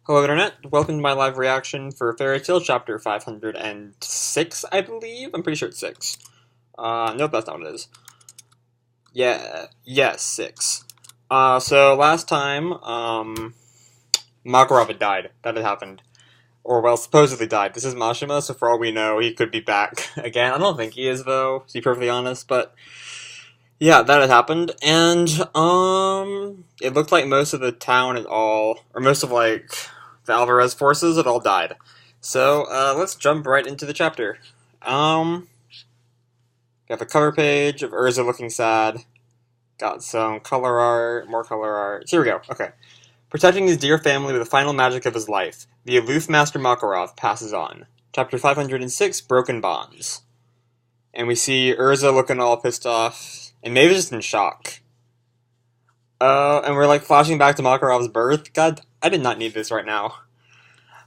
Hello Internet, welcome to my live reaction for Fairy Tail chapter 506, I believe? I'm pretty sure it's 6. Nope, that's not what it is. Yes, 6. So last time, Makarov had died. That had happened. Or, well, supposedly died. This is Mashima, so for all we know, he could be back again. I don't think he is, though, to be perfectly honest, but yeah, that had happened, and, it looked like most of the town had all, or most of, like, the Alvarez forces had all died. So, let's jump right into the chapter. Got the cover page of Urza looking sad. Got some color art, more color art. Here we go, okay. Protecting his dear family with the final magic of his life, the aloof Master Makarov passes on. Chapter 506, Broken Bonds. And we see Urza looking all pissed off, and Mavis just in shock. And we're like flashing back to Makarov's birth. God, I did not need this right now.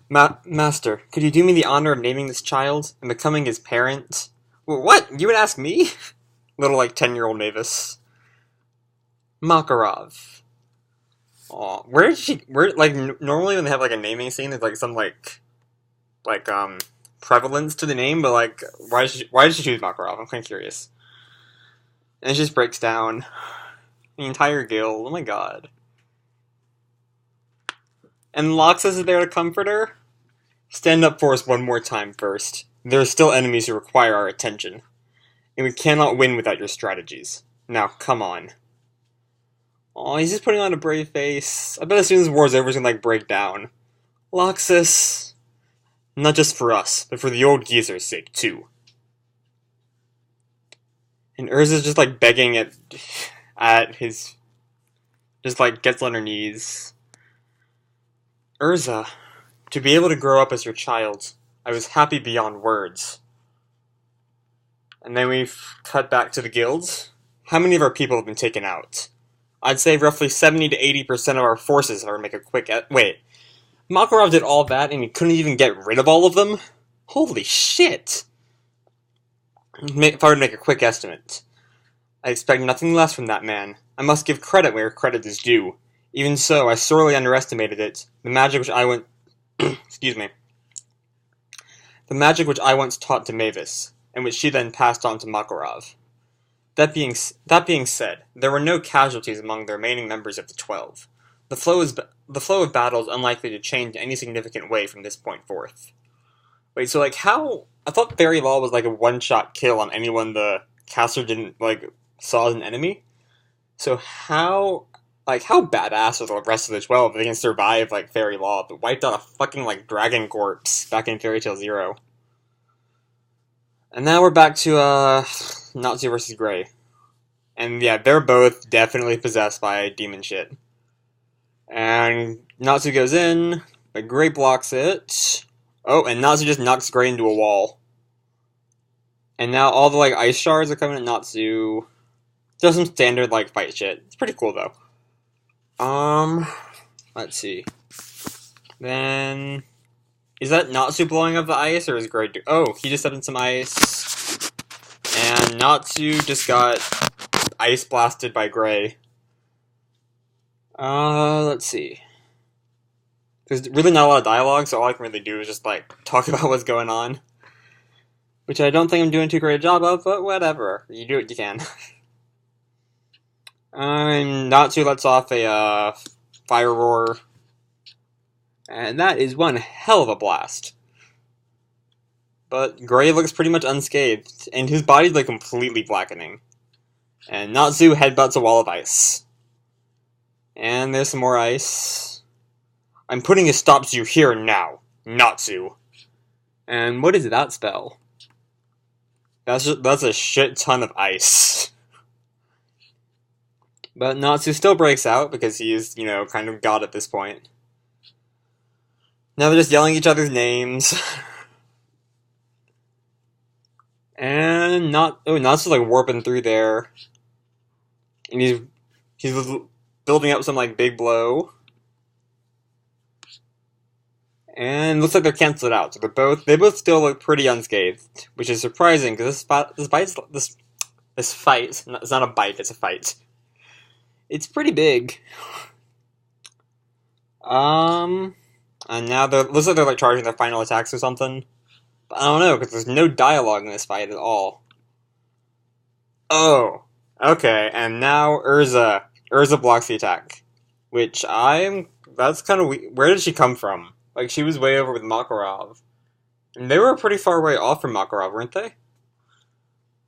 Master, could you do me the honor of naming this child and becoming his parent? What? You would ask me? Little, like, 10-year-old Mavis. Makarov. Aw, normally when they have, like, a naming scene, there's, like, some, prevalence to the name, but, like, why did she choose Makarov? I'm kind of curious. And it just breaks down. The entire guild, oh my god. And Laxus is there to comfort her? Stand up for us one more time first. There are still enemies who require our attention. And we cannot win without your strategies. Now, come on. Aw, he's just putting on a brave face. I bet as soon as the war's over, he's gonna, like, break down. Laxus. Not just for us, but for the old geezer's sake, too. And Urza's just, like, begging at his... Just, like, gets on her knees. Urza, to be able to grow up as your child, I was happy beyond words. And then we've cut back to the guilds. How many of our people have been taken out? I'd say roughly 70 to 80% of our forces if I were to make a quick... Wait. Makarov did all that and he couldn't even get rid of all of them? Holy shit! If I were to make a quick estimate. I expect nothing less from that man. I must give credit where credit is due. Even so, I sorely underestimated it. The magic which I went... Excuse me. The magic which I once taught to Mavis, and which she then passed on to Makarov. That being said, there were no casualties among the remaining members of the 12. The flow of battle is unlikely to change in any significant way from this point forth. Wait, so like how... I thought Fairy Law was like a one-shot kill on anyone the caster didn't, like, saw as an enemy? So how badass are the rest of the 12 if they can survive, like, Fairy Law, but wiped out a fucking, like, dragon corpse back in Fairy Tail Zero? And now we're back to, Natsu versus Gray. And yeah, they're both definitely possessed by demon shit. And Natsu goes in, but Gray blocks it. Oh, and Natsu just knocks Gray into a wall. And now all the, like, ice shards are coming at Natsu. Just some standard, like, fight shit. It's pretty cool, though. Let's see. Then... Is that Natsu blowing up the ice, or is Gray oh, he just stepped in some ice. And Natsu just got ice blasted by Gray. Let's see. There's really not a lot of dialogue, so all I can really do is just, like, talk about what's going on. Which I don't think I'm doing too great a job of, but whatever. You do what you can. Natsu lets off a, fire roar. And that is one hell of a blast. But Gray looks pretty much unscathed, and his body's, like, completely blackening. And Natsu headbutts a wall of ice. And there's some more ice. I'm putting a stop to you here and now, Natsu. And what is that spell? That's a shit ton of ice. But Natsu still breaks out, because he's, you know, kind of god at this point. Now they're just yelling each other's names. And Natsu's like warping through there. And he's building up some, like, big blow. And looks like they're canceled out. So they both still look pretty unscathed, which is surprising because this fight, it's not a bite, it's a fight. It's pretty big. And now looks like they're like charging their final attacks or something. But I don't know, because there's no dialogue in this fight at all. Oh, okay, and now Urza. Urza blocks the attack. That's kind of weird. Where did she come from? Like, she was way over with Makarov. And they were pretty far away off from Makarov, weren't they?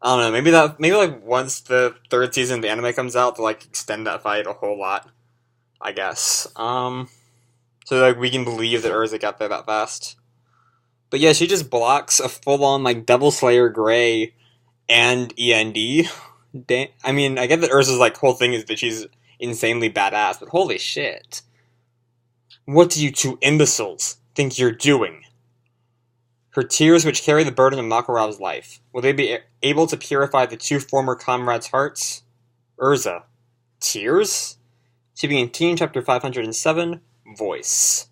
I don't know, maybe like once the third season of the anime comes out, they'll like extend that fight a whole lot, I guess. So like we can believe that Urza got there that fast. But yeah, she just blocks a full-on like Devil Slayer Grey and E.N.D. I mean, I get that Urza's like whole thing is that she's insanely badass, but holy shit. What do you two imbeciles think you're doing? Her tears, which carry the burden of Makarov's life, will they be able to purify the two former comrades' hearts? Urza. Tears? To be in Teen Chapter 507, Voice.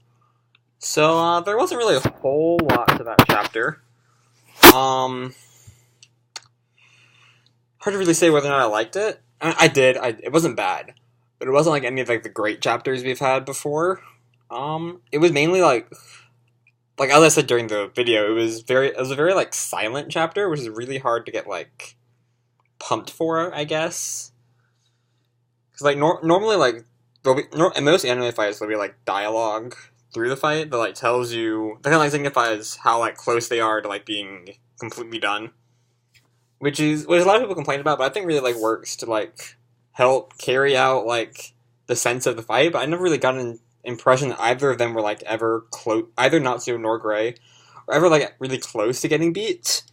So, there wasn't really a whole lot to that chapter. Hard to really say whether or not I liked it. I did. It wasn't bad. But it wasn't like any of like the great chapters we've had before. It was mainly like as I said during the video, it was a very like silent chapter, which is really hard to get like pumped for, I guess. Because like normally like in most anime fights there'll be like dialogue through the fight that like tells you that kind of like signifies how like close they are to like being completely done, which is what a lot of people complain about, but I think really like works to like help carry out like the sense of the fight. But I never really got an impression that either of them were like ever close, either Natsu nor Grey, or ever like really close to getting beat.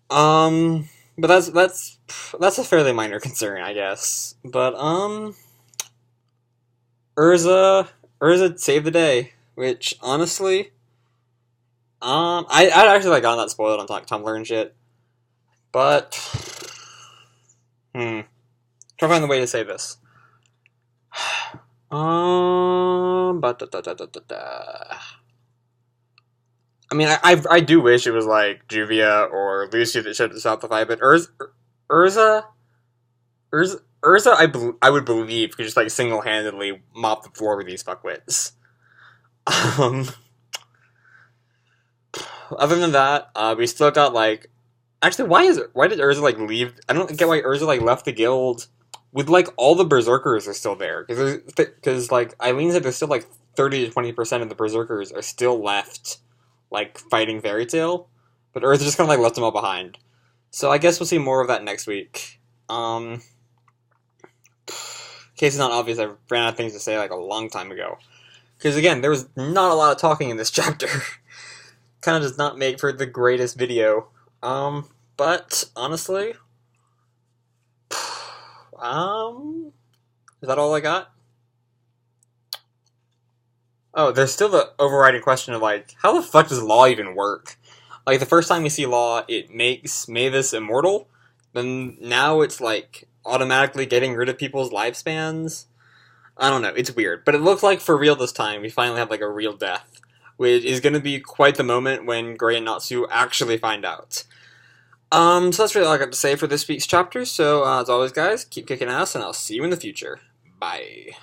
But that's a fairly minor concern, I guess. But Urza saved the day, which honestly, I'd actually like gotten that spoiled on like Tumblr and shit. But try to find the way to say this. I mean, I do wish it was like Juvia or Lucy that showed us out the fight, but Urza, I would believe could just like single-handedly mop the floor with these fuckwits. Other than that, we still got like, actually, why did Urza like leave? I don't get why Urza like left the guild with like all the berserkers are still there, because like Eileen said, there's still like 30 to 20% of the berserkers are still left, like fighting Fairy Tail, but Urza just kind of like left them all behind. So I guess we'll see more of that next week. In case it's not obvious, I ran out of things to say like a long time ago. Because again, there was not a lot of talking in this chapter. Kind of does not make for the greatest video. But honestly, is that all I got? Oh, there's still the overriding question of like, how the fuck does Law even work? Like the first time we see Law, it makes Mavis immortal. Then now it's like automatically getting rid of people's lifespans. I don't know, it's weird. But it looks like for real this time, we finally have like a real death, which is going to be quite the moment when Grey and Natsu actually find out. So that's really all I got to say for this week's chapter. So as always, guys, keep kicking ass, and I'll see you in the future. Bye.